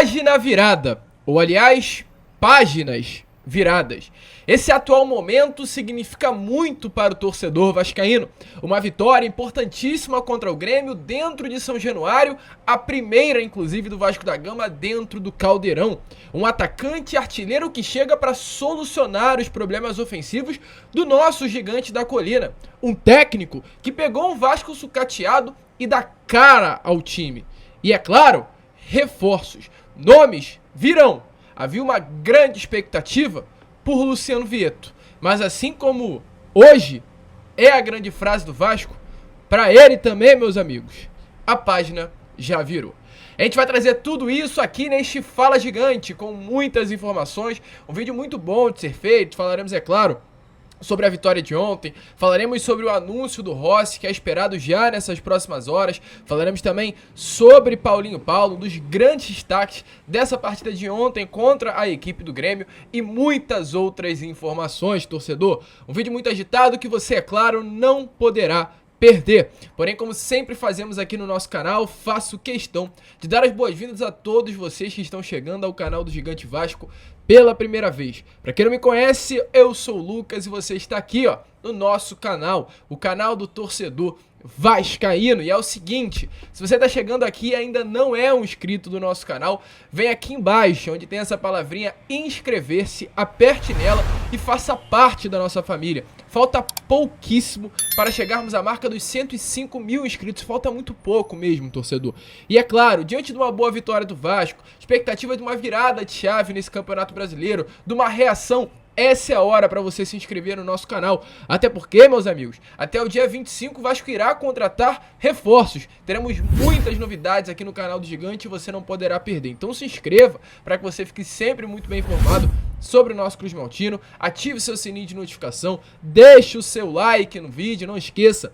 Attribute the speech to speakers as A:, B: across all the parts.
A: Página virada, ou aliás, páginas viradas. Esse atual momento significa muito para o torcedor vascaíno. Uma vitória importantíssima contra o Grêmio dentro de São Januário, a primeira inclusive do Vasco da Gama dentro do Caldeirão. Um atacante artilheiro que chega para solucionar os problemas ofensivos do nosso gigante da colina. Um técnico que pegou um Vasco sucateado e dá cara ao time. E é claro, reforços, nomes virão. Havia uma grande expectativa por Luciano Vietto, mas assim como hoje é a grande frase do Vasco, para ele também, meus amigos, a página já virou. A gente vai trazer tudo isso aqui neste Fala Gigante, com muitas informações, um vídeo muito bom de ser feito. Falaremos, é claro, sobre a vitória de ontem, falaremos sobre o anúncio do Rossi, que é esperado já nessas próximas horas, falaremos também sobre Paulinho Paulo, um dos grandes destaques dessa partida de ontem contra a equipe do Grêmio, e muitas outras informações, torcedor. Um vídeo muito agitado que você, é claro, não poderá perder. Porém, como sempre fazemos aqui no nosso canal, faço questão de dar as boas-vindas a todos vocês que estão chegando ao canal do Gigante Vasco pela primeira vez. Para quem não me conhece, eu sou o Lucas e você está aqui, ó, no nosso canal, o canal do torcedor vascaíno. E é o seguinte, se você está chegando aqui e ainda não é um inscrito do nosso canal, vem aqui embaixo, onde tem essa palavrinha inscrever-se, aperte nela e faça parte da nossa família. Falta pouquíssimo para chegarmos à marca dos 105 mil inscritos, falta muito pouco mesmo, torcedor. E é claro, diante de uma boa vitória do Vasco, expectativa de uma virada de chave nesse Campeonato Brasileiro, de uma reação, essa é a hora para você se inscrever no nosso canal. Até porque, meus amigos, até o dia 25 o Vasco irá contratar reforços. Teremos muitas novidades aqui no canal do Gigante e você não poderá perder. Então se inscreva para que você fique sempre muito bem informado sobre o nosso Cruz Maltino. Ative seu sininho de notificação, deixe o seu like no vídeo, não esqueça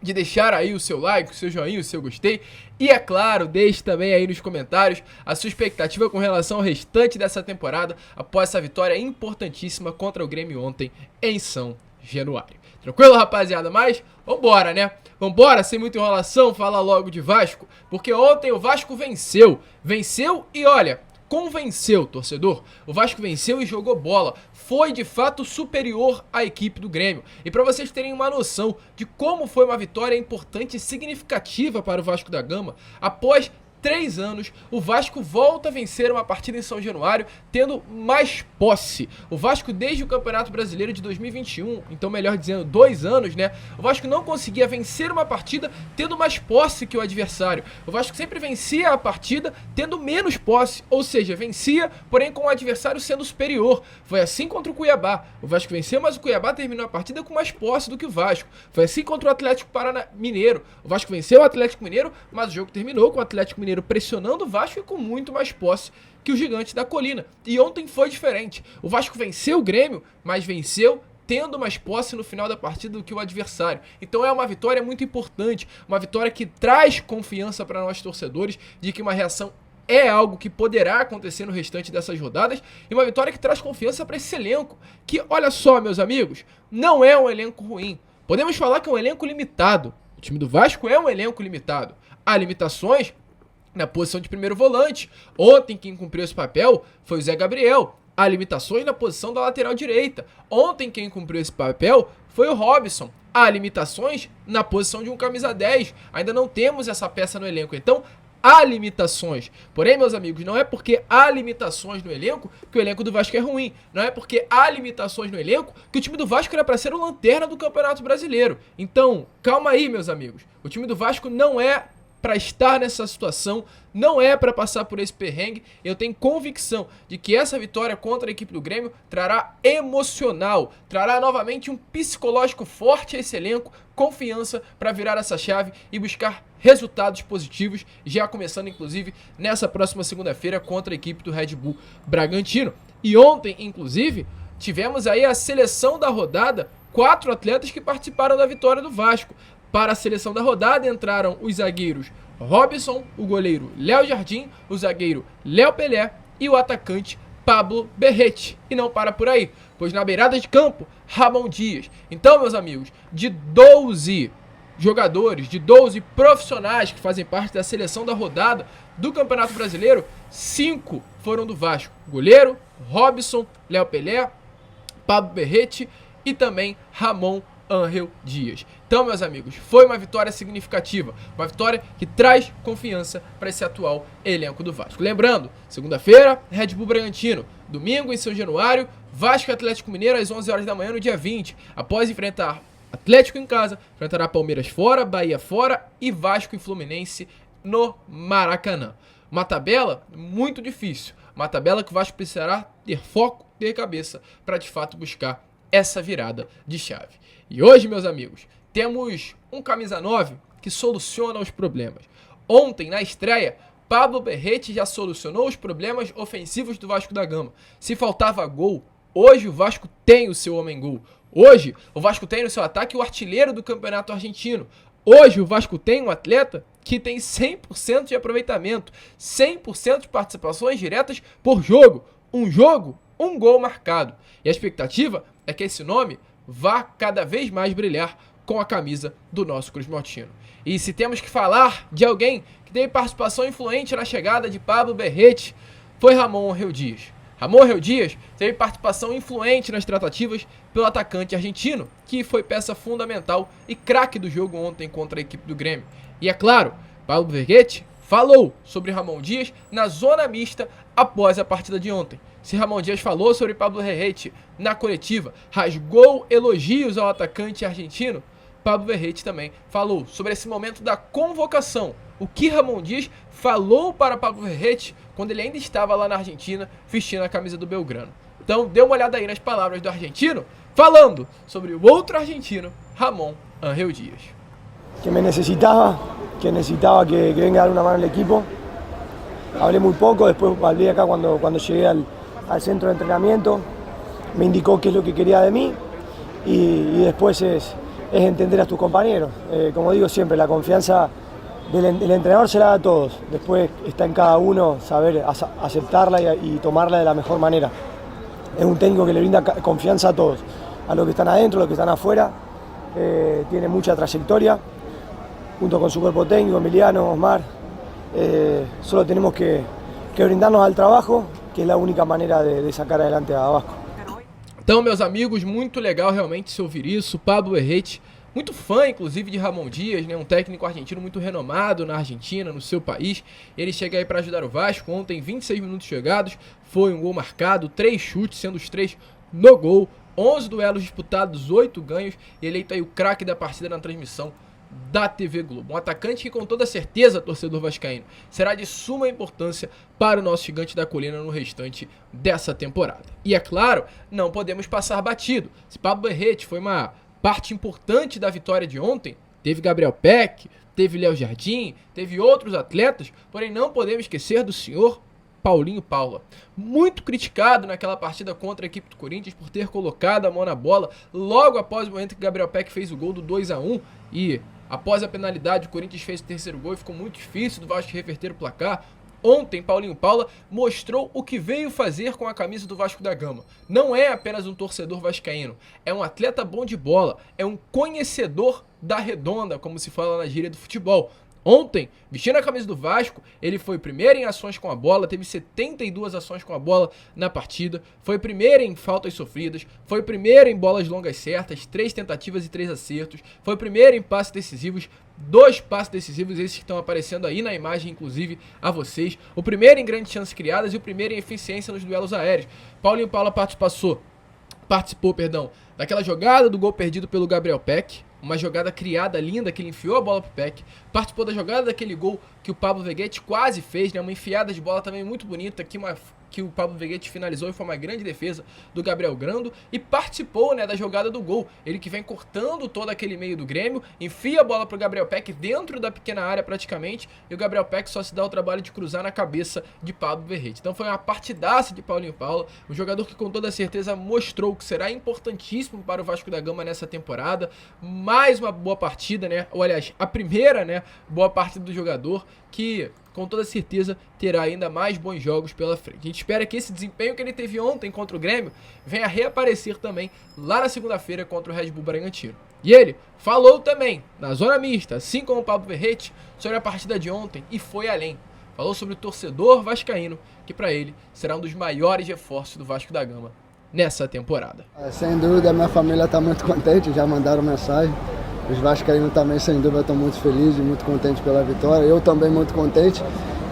A: de deixar aí o seu like, o seu joinha, o seu gostei. E é claro, deixe também aí nos comentários a sua expectativa com relação ao restante dessa temporada após essa vitória importantíssima contra o Grêmio ontem em São Januário. Tranquilo, rapaziada? Mas vambora, né? Vambora, sem muita enrolação, falar logo de Vasco, porque ontem o Vasco venceu. Venceu e olha, convenceu, torcedor. O Vasco venceu e jogou bola. Foi de fato superior à equipe do Grêmio. E para vocês terem uma noção de como foi uma vitória importante e significativa para o Vasco da Gama, após 3 anos, o Vasco volta a vencer uma partida em São Januário, tendo mais posse. O Vasco, desde o Campeonato Brasileiro de 2021, então melhor dizendo, 2 anos, né? O Vasco não conseguia vencer uma partida tendo mais posse que o adversário. O Vasco sempre vencia a partida tendo menos posse, ou seja, vencia, porém com o adversário sendo superior. Foi assim contra o Cuiabá. O Vasco venceu, mas o Cuiabá terminou a partida com mais posse do que o Vasco. Foi assim contra o Atlético Mineiro. O Vasco venceu o Atlético Mineiro, mas o jogo terminou com o Atlético Mineiro pressionando o Vasco e com muito mais posse que o gigante da colina. E ontem foi diferente. O Vasco venceu o Grêmio, mas venceu tendo mais posse no final da partida do que o adversário. Então é uma vitória muito importante, uma vitória que traz confiança para nós torcedores de que uma reação é algo que poderá acontecer no restante dessas rodadas, e uma vitória que traz confiança para esse elenco, que, olha só, meus amigos, não é um elenco ruim. Podemos falar que é um elenco limitado. O time do Vasco é um elenco limitado. Há limitações na posição de primeiro volante. Ontem quem cumpriu esse papel foi o Zé Gabriel. Há limitações na posição da lateral direita. Ontem quem cumpriu esse papel foi o Robson. Há limitações na posição de um camisa 10. Ainda não temos essa peça no elenco. Então há limitações. Porém, meus amigos, não é porque há limitações no elenco que o elenco do Vasco é ruim. Não é porque há limitações no elenco que o time do Vasco era para ser o lanterna do Campeonato Brasileiro. Então, calma aí, meus amigos. O time do Vasco não é para estar nessa situação, não é para passar por esse perrengue. Eu tenho convicção de que essa vitória contra a equipe do Grêmio trará emocional, trará novamente um psicológico forte a esse elenco, confiança para virar essa chave e buscar resultados positivos, já começando inclusive nessa próxima segunda-feira contra a equipe do Red Bull Bragantino. E ontem, inclusive, tivemos aí a seleção da rodada, 4 atletas que participaram da vitória do Vasco. Para a seleção da rodada entraram os zagueiros Robson, o goleiro Léo Jardim, o zagueiro Léo Pelé e o atacante Pablo Berrete. E não para por aí, pois na beirada de campo, Ramon Dias. Então, meus amigos, de 12 jogadores, de 12 profissionais que fazem parte da seleção da rodada do Campeonato Brasileiro, 5 foram do Vasco. Goleiro, Robson, Léo Pelé, Pablo Berrete e também Ramon Ángel Dias. Então, meus amigos, foi uma vitória significativa, uma vitória que traz confiança para esse atual elenco do Vasco. Lembrando, segunda-feira, Red Bull Bragantino, domingo em São Januário, Vasco e Atlético Mineiro às 11 horas da manhã no dia 20, após enfrentar Atlético em casa, enfrentará Palmeiras fora, Bahia fora e Vasco e Fluminense no Maracanã. Uma tabela muito difícil, uma tabela que o Vasco precisará ter foco, ter cabeça para de fato buscar essa virada de chave. E hoje, meus amigos, temos um camisa 9 que soluciona os problemas. Ontem, na estreia, Pablo Berrete já solucionou os problemas ofensivos do Vasco da Gama. Se faltava gol, hoje o Vasco tem o seu homem-gol. Hoje, o Vasco tem no seu ataque o artilheiro do Campeonato Argentino. Hoje, o Vasco tem um atleta que tem 100% de aproveitamento, 100% de participações diretas por jogo, um gol marcado. E a expectativa é que esse nome vá cada vez mais brilhar com a camisa do nosso Cruz Maltino. E se temos que falar de alguém que teve participação influente na chegada de Pablo Berrete, foi Ramon Ángel Dias. Ramon Ángel Dias teve participação influente nas tratativas pelo atacante argentino, que foi peça fundamental e craque do jogo ontem contra a equipe do Grêmio. E é claro, Pablo Berrete falou sobre Ramon Dias na zona mista após a partida de ontem. Se Ramon Dias falou sobre Pablo Berrete na coletiva, rasgou elogios ao atacante argentino, Pablo Berrete também falou sobre esse momento da convocação. O que Ramon Dias falou para Pablo Berrete quando ele ainda estava lá na Argentina vestindo a camisa do Belgrano. Então dê uma olhada aí nas palavras do argentino, falando sobre o outro argentino, Ramon Ángel Dias.
B: Que me necesitaba que venga a dar una mano al equipo. Hablé muy poco, después hablé acá cuando llegué al centro de entrenamiento, me indicó qué es lo que quería de mí y después es entender a tus compañeros. Como digo siempre, la confianza del entrenador se la da a todos, después está en cada uno saber aceptarla y tomarla de la mejor manera. Es un técnico que le brinda confianza a todos, a los que están adentro, a los que están afuera, tiene mucha trayectoria, junto con su cuerpo técnico, Emiliano, Osmar, solo tenemos que brindarnos al trabajo, que es la única manera de sacar adelante a Vasco.
A: Então, meus amigos, muito legal realmente se ouvir isso. Pablo Berrete, muito fã, inclusive, de Ramon Dias, né? Um técnico argentino muito renomado na Argentina, no seu país. Ele chega aí para ajudar o Vasco. Ontem, 26 minutos jogados, foi um gol marcado, 3 chutes, sendo os 3 no gol, 11 duelos disputados, 8 ganhos, e eleito aí o craque da partida na transmissão da TV Globo. Um atacante que, com toda certeza, torcedor vascaíno, será de suma importância para o nosso gigante da colina no restante dessa temporada. E é claro, não podemos passar batido. Se Pablo Berrete foi uma parte importante da vitória de ontem, teve Gabriel Peck, teve Léo Jardim, teve outros atletas, porém não podemos esquecer do senhor Paulinho Paula, muito criticado naquela partida contra a equipe do Corinthians por ter colocado a mão na bola logo após o momento que Gabriel Peck fez o gol do 2-1 e após a penalidade o Corinthians fez o terceiro gol e ficou muito difícil do Vasco reverter o placar. Ontem, Paulinho Paula mostrou o que veio fazer com a camisa do Vasco da Gama. Não é apenas um torcedor vascaíno, é um atleta bom de bola, é um conhecedor da redonda, como se fala na gíria do futebol. Ontem, vestindo a camisa do Vasco, ele foi primeiro em ações com a bola, teve 72 ações com a bola na partida, foi primeiro em faltas sofridas, foi primeiro em bolas longas certas, 3 tentativas e 3 acertos, foi primeiro em passes decisivos, 2 passes decisivos, esses que estão aparecendo aí na imagem, inclusive, a vocês, o primeiro em grandes chances criadas e o primeiro em eficiência nos duelos aéreos. Paulinho Paula participou, daquela jogada do gol perdido pelo Gabriel Peck, uma jogada criada linda que ele enfiou a bola pro Peck, participou da jogada daquele gol que o Pablo Berrete quase fez, né? Uma enfiada de bola também muito bonita que o Pablo Berrete finalizou e foi uma grande defesa do Gabriel Grando, e participou, né, da jogada do gol, ele que vem cortando todo aquele meio do Grêmio, enfia a bola pro Gabriel Peck dentro da pequena área praticamente, e o Gabriel Peck só se dá o trabalho de cruzar na cabeça de Pablo Berrete. Então foi uma partidaça de Paulinho Paula, um jogador que com toda certeza mostrou que será importantíssimo para o Vasco da Gama nessa temporada, mais uma boa partida, né? Ou aliás, a primeira, né, boa partida do jogador, que com toda certeza terá ainda mais bons jogos pela frente. A gente espera que esse desempenho que ele teve ontem contra o Grêmio venha a reaparecer também lá na segunda-feira contra o Red Bull Bragantino. E ele falou também, na zona mista, assim como o Pablo Verrete, sobre a partida de ontem e foi além. Falou sobre o torcedor vascaíno, que para ele será um dos maiores reforços do Vasco da Gama nessa temporada.
C: Sem dúvida, a minha família está muito contente, já mandaram mensagem. Os vascaínos também, sem dúvida, estão muito felizes, muito contentes pela vitória. Eu também muito contente.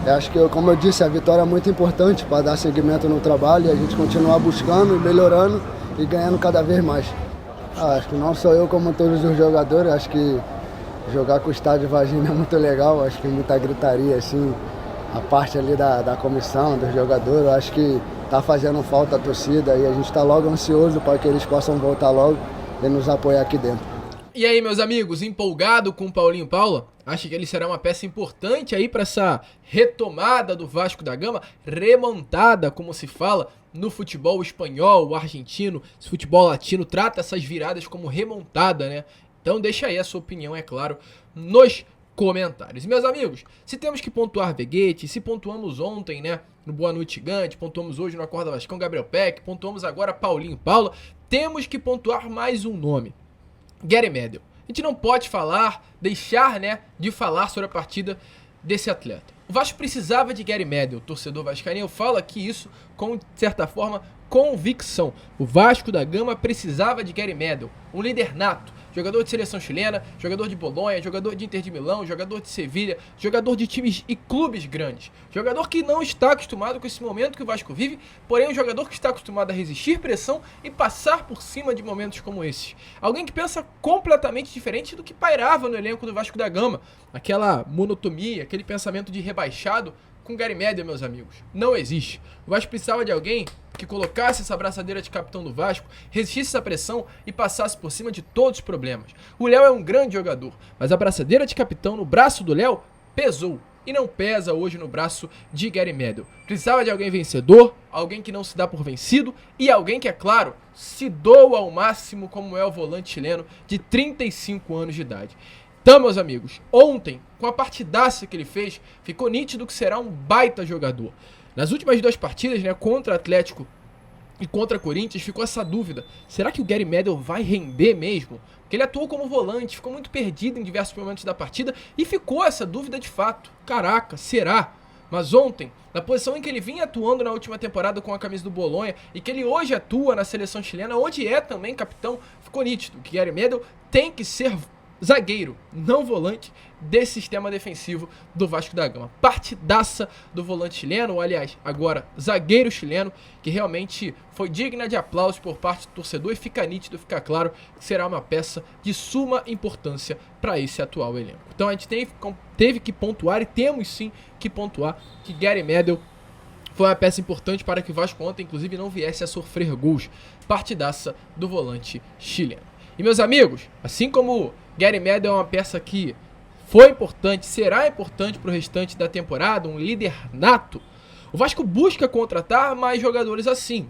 C: Eu acho que, como eu disse, a vitória é muito importante para dar seguimento no trabalho e a gente continuar buscando, melhorando e ganhando cada vez mais. Acho que não só eu, como todos os jogadores, acho que jogar com o estádio vazio é muito legal. Acho que muita gritaria, assim, a parte ali da comissão, dos jogadores. Acho que está fazendo falta a torcida e a gente está logo ansioso para que eles possam voltar logo e nos apoiar aqui dentro.
A: E aí, meus amigos, empolgado com o Paulinho Paula? Acho que ele será uma peça importante aí para essa retomada do Vasco da Gama, remontada, como se fala, no futebol espanhol, o argentino, esse futebol latino trata essas viradas como remontada, né? Então deixa aí a sua opinião, é claro, nos comentários. E meus amigos, se temos que pontuar Veguete, se pontuamos ontem, né, no Boa Noite Gigante, pontuamos hoje no Acorda Vascão, Gabriel Peck, pontuamos agora Paulinho Paula, temos que pontuar mais um nome. Gary Medel. A gente não pode deixar, né, de falar sobre a partida desse atleta. O Vasco precisava de Gary Medel, torcedor vascaíno. Eu falo aqui isso com, de certa forma, convicção. O Vasco da Gama precisava de Gary Medel, um líder nato. Jogador de seleção chilena, jogador de Bolonha, jogador de Inter de Milão, jogador de Sevilha, jogador de times e clubes grandes. Jogador que não está acostumado com esse momento que o Vasco vive, porém um jogador que está acostumado a resistir pressão e passar por cima de momentos como esses. Alguém que pensa completamente diferente do que pairava no elenco do Vasco da Gama. Aquela monotonia, aquele pensamento de rebaixado com Gary Medel, meus amigos. Não existe. O Vasco precisava de alguém que colocasse essa braçadeira de capitão do Vasco, resistisse essa pressão e passasse por cima de todos os problemas. O Léo é um grande jogador, mas a braçadeira de capitão no braço do Léo pesou e não pesa hoje no braço de Gary Medel. Precisava de alguém vencedor, alguém que não se dá por vencido e alguém que, é claro, se doa ao máximo, como é o volante chileno de 35 anos de idade. Então, meus amigos, ontem, com a partidaça que ele fez, ficou nítido que será um baita jogador. Nas últimas duas partidas, né, contra Atlético e contra Corinthians, ficou essa dúvida. Será que o Gary Medel vai render mesmo? Porque ele atuou como volante, ficou muito perdido em diversos momentos da partida e ficou essa dúvida de fato. Caraca, será? Mas ontem, na posição em que ele vinha atuando na última temporada com a camisa do Bolonha e que ele hoje atua na seleção chilena, onde é também capitão, ficou nítido que Gary Medel tem que ser zagueiro, não volante, desse sistema defensivo do Vasco da Gama. Partidaça do volante chileno, ou aliás, agora zagueiro chileno, que realmente foi digna de aplausos por parte do torcedor e fica nítido, fica claro que será uma peça de suma importância para esse atual elenco. Então a gente teve que pontuar e temos sim que pontuar que Gary Medel foi uma peça importante para que o Vasco ontem, inclusive, não viesse a sofrer gols. Partidaça do volante chileno. E meus amigos, assim como Gary Medel é uma peça que foi importante, será importante para o restante da temporada, um líder nato, o Vasco busca contratar mais jogadores assim.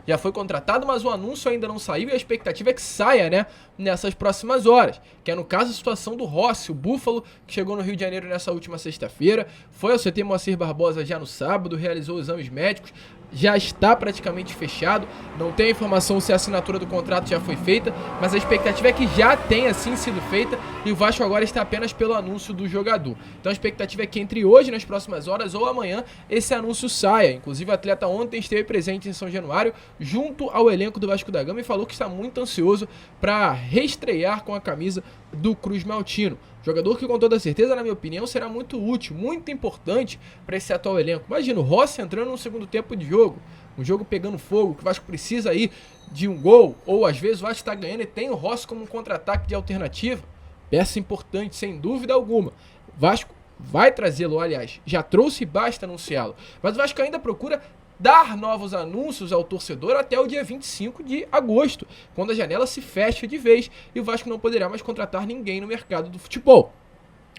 A: Já foi contratado, mas o anúncio ainda não saiu e a expectativa é que saia, né, nessas próximas horas. Que é, no caso, a situação do Rossi, o Búfalo, que chegou no Rio de Janeiro nessa última sexta-feira, foi ao CT Moacir Barbosa já no sábado, realizou exames médicos, já está praticamente fechado. Não tem informação se a assinatura do contrato já foi feita, mas a expectativa é que já tenha sim sido feita e o Vasco agora está apenas pelo anúncio do jogador. Então a expectativa é que entre hoje, nas próximas horas, ou amanhã, esse anúncio saia. Inclusive o atleta ontem esteve presente em São Januário, junto ao elenco do Vasco da Gama, e falou que está muito ansioso para reestrear com a camisa do Cruz Maltino. Jogador que, com toda certeza, na minha opinião, será muito útil, muito importante para esse atual elenco. Imagina o Rossi entrando no segundo tempo de jogo, um jogo pegando fogo, que o Vasco precisa aí de um gol, ou às vezes o Vasco está ganhando e tem o Rossi como um contra-ataque de alternativa. Peça importante, sem dúvida alguma. O Vasco vai trazê-lo, aliás, já trouxe e basta anunciá-lo. Mas o Vasco ainda procura dar novos anúncios ao torcedor até o dia 25 de agosto, quando a janela se fecha de vez e o Vasco não poderá mais contratar ninguém no mercado do futebol.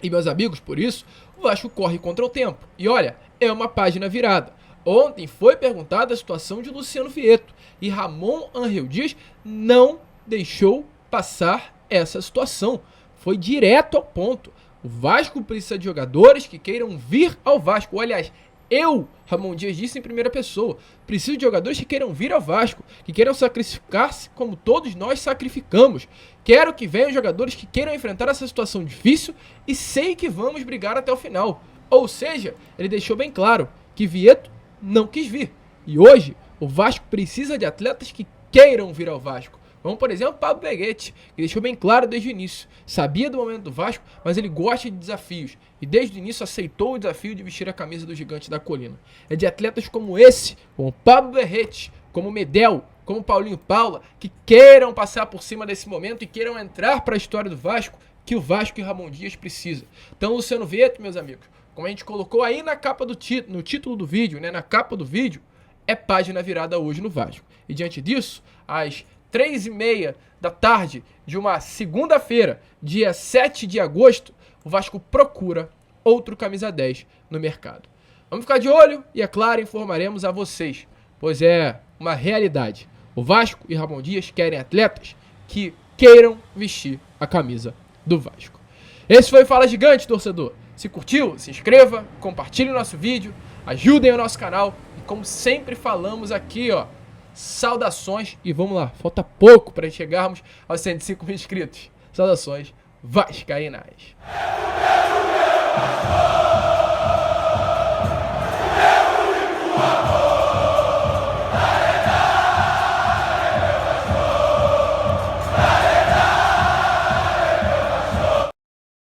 A: E, meus amigos, por isso, o Vasco corre contra o tempo. E olha, é uma página virada. Ontem foi perguntada a situação de Luciano Vieto e Ramon Angel Dias não deixou passar essa situação. Foi direto ao ponto. O Vasco precisa de jogadores que queiram vir ao Vasco. Ou, aliás, eu, Ramon Dias, disse em primeira pessoa, preciso de jogadores que queiram vir ao Vasco, que queiram sacrificar-se como todos nós sacrificamos. Quero que venham jogadores que queiram enfrentar essa situação difícil e sei que vamos brigar até o final. Ou seja, ele deixou bem claro que Vieto não quis vir. E hoje, o Vasco precisa de atletas que queiram vir ao Vasco. Como, por exemplo, Pablo Beguete, que deixou bem claro desde o início. Sabia do momento do Vasco, mas ele gosta de desafios. E desde o início aceitou o desafio de vestir a camisa do Gigante da Colina. É de atletas como esse, como Pablo Beguete, como Medel, como Paulinho Paula, que queiram passar por cima desse momento e queiram entrar para a história do Vasco, que o Vasco e Ramon Dias precisa. Então, Luciano Vieto, meus amigos, como a gente colocou aí na capa do no título do vídeo, né, na capa do vídeo, é página virada hoje no Vasco. E diante disso, às 3h30 da tarde de uma segunda-feira, dia 7 de agosto, o Vasco procura outro camisa 10 no mercado. Vamos ficar de olho e, é claro, informaremos a vocês, pois é uma realidade. O Vasco e Ramon Dias querem atletas que queiram vestir a camisa do Vasco. Esse foi o Fala Gigante, torcedor. Se curtiu, se inscreva, compartilhe o nosso vídeo, ajudem o nosso canal e, como sempre falamos aqui, ó, saudações e vamos lá, falta pouco para chegarmos aos 105 mil inscritos. Saudações vascaínas.